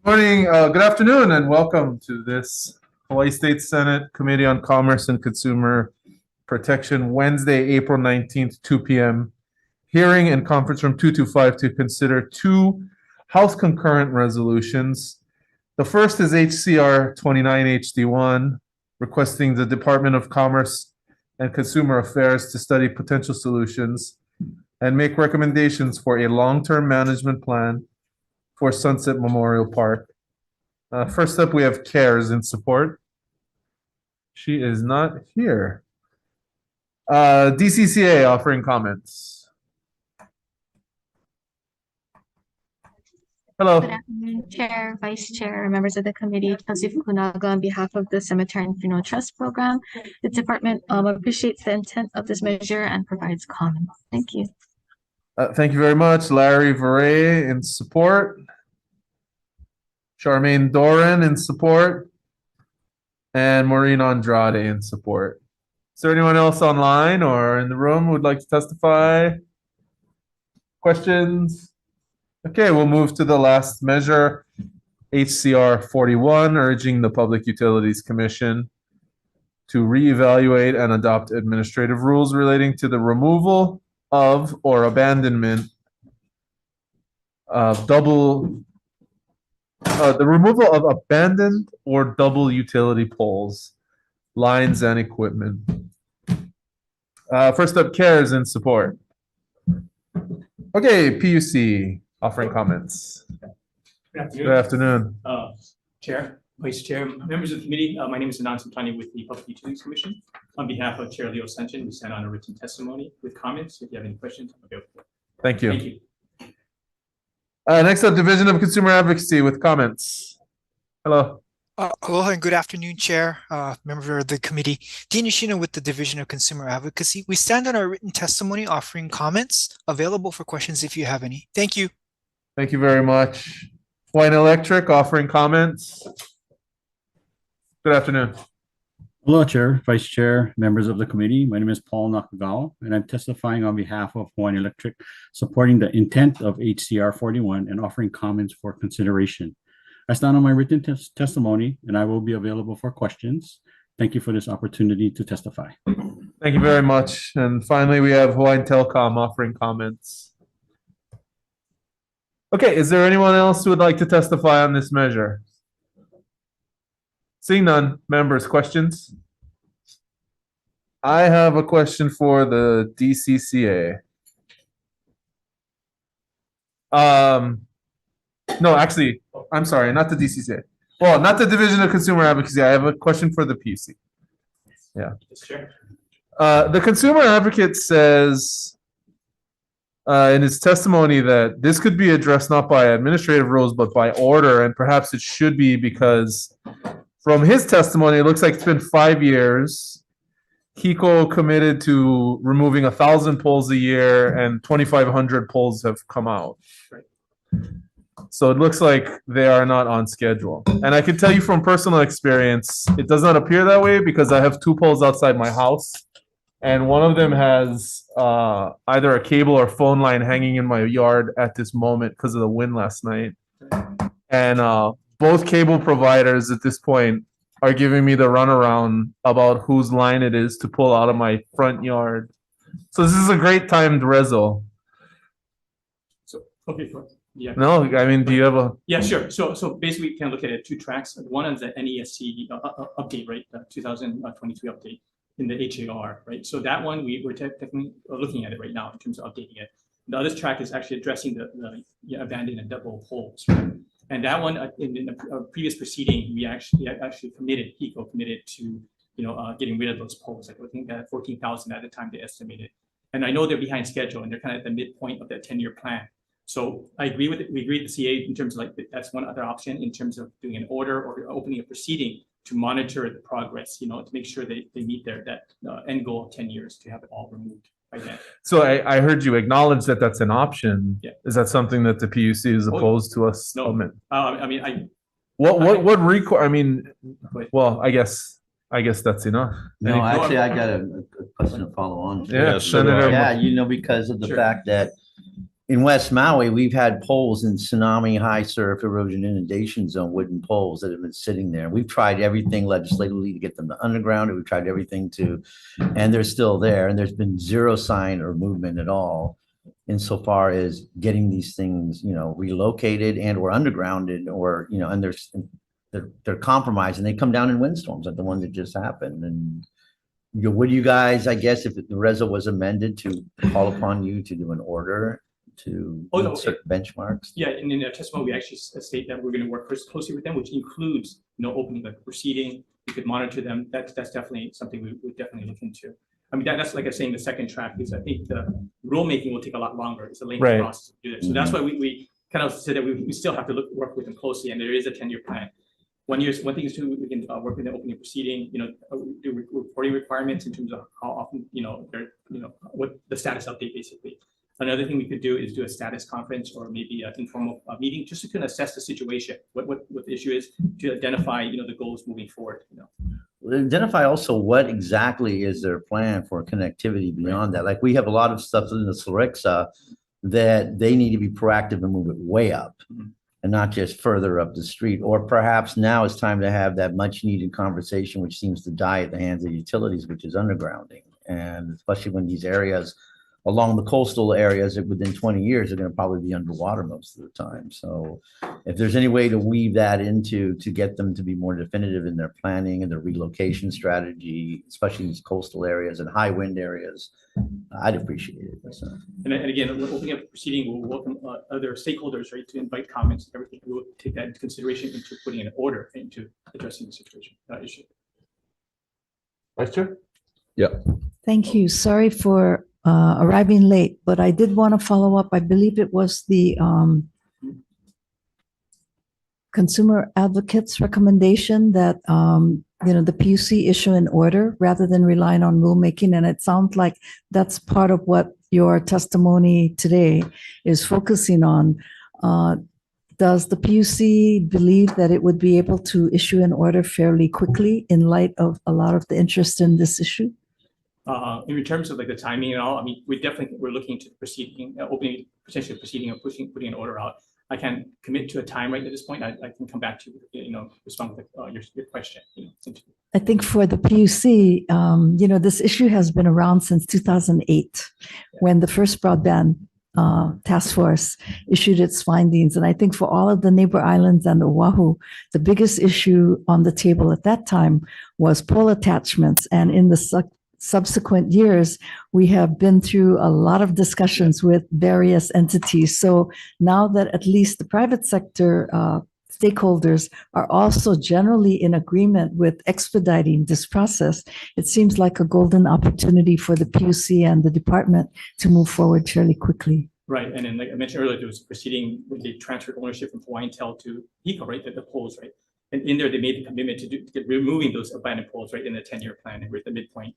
Morning, good afternoon, and welcome to this Hawaii State Senate Committee on Commerce and Consumer Protection, Wednesday, April 19th, 2 p.m. hearing in conference room 225 to consider two House concurrent resolutions. The first is HCR 29 HD1, requesting the Department of Commerce and Consumer Affairs to study potential solutions and make recommendations for a long-term management plan for Sunset Memorial Park. First up, we have CARES in support. She is not here. DCCA offering comments. Hello. Good afternoon, Chair, Vice Chair, members of the committee, Councilor Fukunaga, on behalf of the Cemetery and Funeral Trust Program. The department appreciates the intent of this measure and provides comments. Thank you. Thank you very much. Larry Veray in support. Charmaine Doran in support. And Maureen Andrade in support. Is there anyone else online or in the room who would like to testify? Questions? Okay, we'll move to the last measure, HCR 41, urging the Public Utilities Commission to reevaluate and adopt administrative rules relating to the removal of or abandonment of the removal of abandoned or double utility poles, lines, and equipment. First up, CARES in support. Okay, PUC offering comments. Good afternoon. Good afternoon. Chair, Vice Chair, members of the committee, my name is Anand Samtani with the Public Utilities Commission. On behalf of Chair Leo Sanchin, we sent on a written testimony with comments. If you have any questions, I'm available. Thank you. Thank you. Next up, Division of Consumer Advocacy with comments. Hello. Aloha and good afternoon, Chair, member of the committee. Dean Ishino with the Division of Consumer Advocacy. We stand on our written testimony offering comments, available for questions if you have any. Thank you. Thank you very much. Hawaiian Electric offering comments. Good afternoon. Hello, Chair, Vice Chair, members of the committee. My name is Paul Nakagawa, and I'm testifying on behalf of Hawaiian Electric, supporting the intent of HCR 41 and offering comments for consideration. I stand on my written testimony, and I will be available for questions. Thank you for this opportunity to testify. Thank you very much. And finally, we have Hawaiian Telecom offering comments. Okay, is there anyone else who would like to testify on this measure? Seeing none, members, questions? I have a question for the DCCA. No, actually, I'm sorry, not the DCCA. Well, not the Division of Consumer Advocacy. I have a question for the PUC. Yeah. Sure. The consumer advocate says in his testimony that this could be addressed not by administrative rules, but by order, and perhaps it should be because from his testimony, it looks like it's been 5 years. HECO committed to removing 1,000 poles a year, and 2,500 poles have come out. Right. So it looks like they are not on schedule. And I can tell you from personal experience, it does not appear that way because I have 2 poles outside my house, and one of them has either a cable or phone line hanging in my yard at this moment because of the wind last night. And both cable providers at this point are giving me the runaround about whose line it is to pull out of my front yard. So this is a great timed reso. So, okay, yeah. No, I mean, do you have a? Yeah, sure. So basically, we can look at it 2 tracks. One is the NESC update, right? The 2023 update in the HAR, right? So that one, we're technically looking at it right now in terms of updating it. The other track is actually addressing the abandoned and double poles, right? And that one, in the previous proceeding, we actually committed, HECO committed to, getting rid of those poles. Like I think that 14,000 at the time they estimated. And I know they're behind schedule and they're kind of at the midpoint of that 10-year plan. So I agree with it. We agree with the CA in terms of like that's one other option in terms of doing an order or opening a proceeding to monitor the progress, to make sure they meet that end goal of 10 years to have it all removed. So I heard you acknowledge that that's an option. Yeah. Is that something that the PUC is opposed to us? No. I mean, what require? I mean, well, I guess that's enough. No, actually, I got a question to follow on to. Yeah, Senator. Yeah, because of the fact that in West Maui, we've had poles in tsunami, high surf, erosion, inundation zone, wooden poles that have been sitting there. We've tried everything legislatively to get them to underground. We've tried everything and they're still there. And there's been zero sign or movement at all insofar as getting these things, relocated and or undergrounded or, and they're compromised and they come down in windstorms like the one that just happened. And would you guys, I guess, if the RESA was amended to call upon you to do an order to certain benchmarks? Yeah, and in our testimony, we actually state that we're going to work closely with them, which includes, opening the proceeding. We could monitor them. That's definitely something we would definitely look into. I mean, that's like I was saying, the second track is I think the rulemaking will take a lot longer. It's a lengthy process to do that. So that's why we kind of said that we still have to work with them closely, and there is a 10-year plan. One thing is we can work with the opening proceeding, do reporting requirements in terms of how often, what the status update basically. Another thing we could do is do a status conference or maybe an informal meeting just to kind of assess the situation, what the issue is, to identify, the goals moving forward. Identify also what exactly is their plan for connectivity beyond that. Like we have a lot of stuff in the Slurixa that they need to be proactive and move it way up. And not just further up the street, or perhaps now it's time to have that much needed conversation, which seems to die at the hands of utilities, which is undergrounding. And especially when these areas along the coastal areas that within 20 years are going to probably be underwater most of the time. So if there's any way to weave that into to get them to be more definitive in their planning and their relocation strategy, especially in these coastal areas and high wind areas, I'd appreciate it. So. And again, opening up the proceeding, we'll welcome other stakeholders, right, to invite comments and everything. We'll take that into consideration into putting an order into addressing the situation issue. Vice Chair? Yeah. Thank you. Sorry for arriving late, but I did want to follow up. I believe it was the consumer advocates recommendation that the PUC issue an order rather than relying on rulemaking. And it sounds like that's part of what your testimony today is focusing on. Does the PUC believe that it would be able to issue an order fairly quickly in light of a lot of the interest in this issue? In terms of like the timing and all, I mean, we're looking to proceeding, opening, potentially proceeding or putting an order out. I can't commit to a time right at this point. I can come back to respond with your question. I think for the PUC, this issue has been around since 2008, when the first broadband task force issued its findings. And I think for all of the neighbor islands and Oahu, the biggest issue on the table at that time was pole attachments. And in the subsequent years, we have been through a lot of discussions with various entities. So now that at least the private sector stakeholders are also generally in agreement with expediting this process, it seems like a golden opportunity for the PUC and the department to move forward fairly quickly. Right, and then like I mentioned earlier, there was a proceeding when they transferred ownership from Hawai'i Tel to HECO, right, the poles, right? And in there, they made the commitment to get removing those abandoned poles, right, in the 10-year plan, and we're at the midpoint.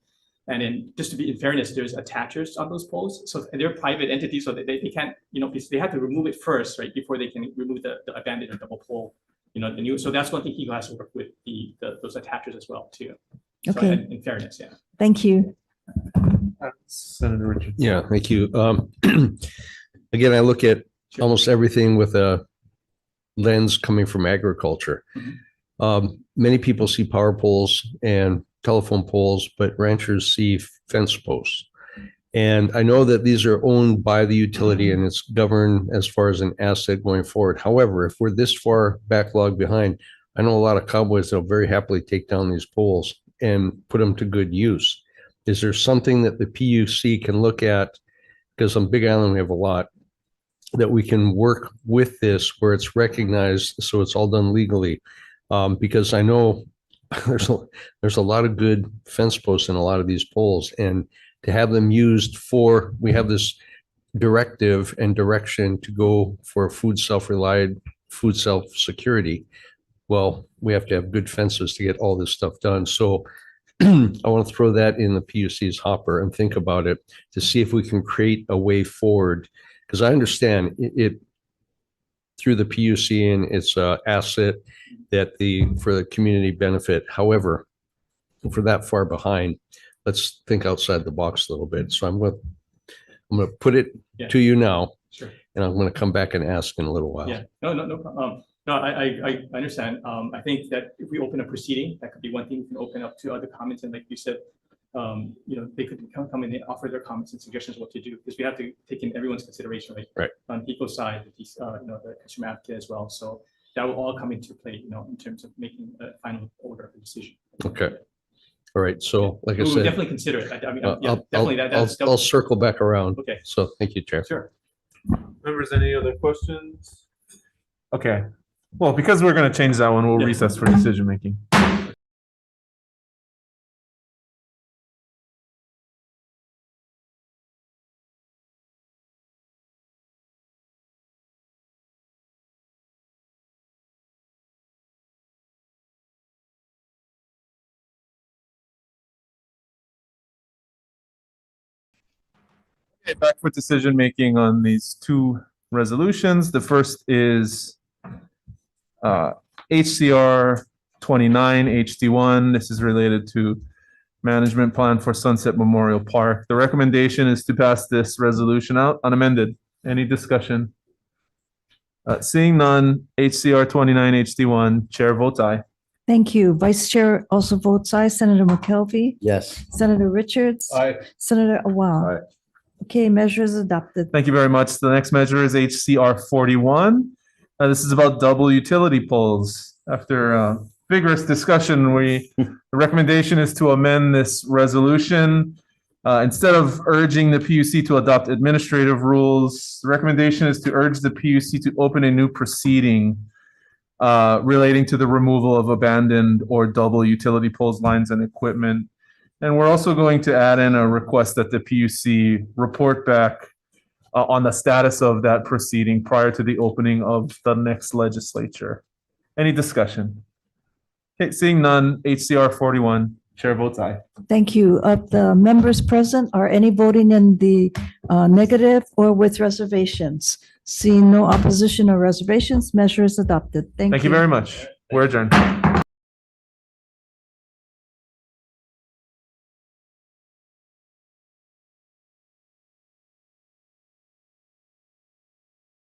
And then just to be in fairness, there's attachers on those poles. So they're private entities, so they can't, they have to remove it first, right, before they can remove the abandoned or double pole, the new. So that's one thing HECO has to work with those attachers as well, too. So, Okay. in fairness, yeah. Thank you. Senator Richardson. Yeah, thank you. Again, I look at almost everything with a lens coming from agriculture. Many people see power poles and telephone poles, but ranchers see fence posts. And I know that these are owned by the utility and it's governed as far as an asset going forward. However, if we're this far backlogged behind, I know a lot of cowboys that will very happily take down these poles and put them to good use. Is there something that the PUC can look at, because on Big Island we have a lot, that we can work with this where it's recognized so it's all done legally? Because I know there's a lot of good fence posts in a lot of these poles, and to have them used for, we have this directive and direction to go for food self-reliant, food self-security. Well, we have to have good fences to get all this stuff done. So I want to throw that in the PUC's hopper and think about it to see if we can create a way forward. Because I understand it through the PUC and it's an asset that for the community benefit. However, if we're that far behind, let's think outside the box a little bit. So I'm going to put it to you now. Sure. and I'm going to come back and ask in a little while. Yeah, no problem. No, I understand. I think that if we open a proceeding, that could be one thing. We can open up to other comments, and like you said, they could come in and offer their comments and suggestions what to do, because we have to take in everyone's consideration, Right. On PECO's side, the consumer advocate as well. So that will all come into play, in terms of making a final order of decision. Okay. All right. So like I We'll said, definitely consider it. I mean, yeah, I'll, definitely I'll circle back around. Okay, So thank you, Chair. sure. Members, any other questions? Okay, well, because we're gonna change that one, we'll Yeah. recess for decision making. Okay, back for decision making on these two resolutions. The first is HCR 29 HD1. This is related to management plan for Sunset Memorial Park. The recommendation is to pass this resolution out unamended. Any discussion? Seeing none, HCR 29 HD1, chair votes aye. Thank you. Vice Chair also votes aye. Senator McKelvey, Yes. Senator Richards, Aye. Senator Awam. Aye. Okay, measure is adopted. Thank you very much. The next measure is HCR 41. This is about double utility poles. After vigorous discussion, the recommendation is to amend this resolution. Instead of urging the PUC to adopt administrative rules, the recommendation is to urge the PUC to open a new proceeding relating to the removal of abandoned or double utility poles, lines, and equipment. And we're also going to add in a request that the PUC report back on the status of that proceeding prior to the opening of the next legislature. Any discussion? Okay, seeing none, HCR 41, chair votes aye. Thank you. Of the members present, are any voting in the negative or with reservations? Seeing no opposition or reservations, measure is adopted. Thank you very much. We're adjourned.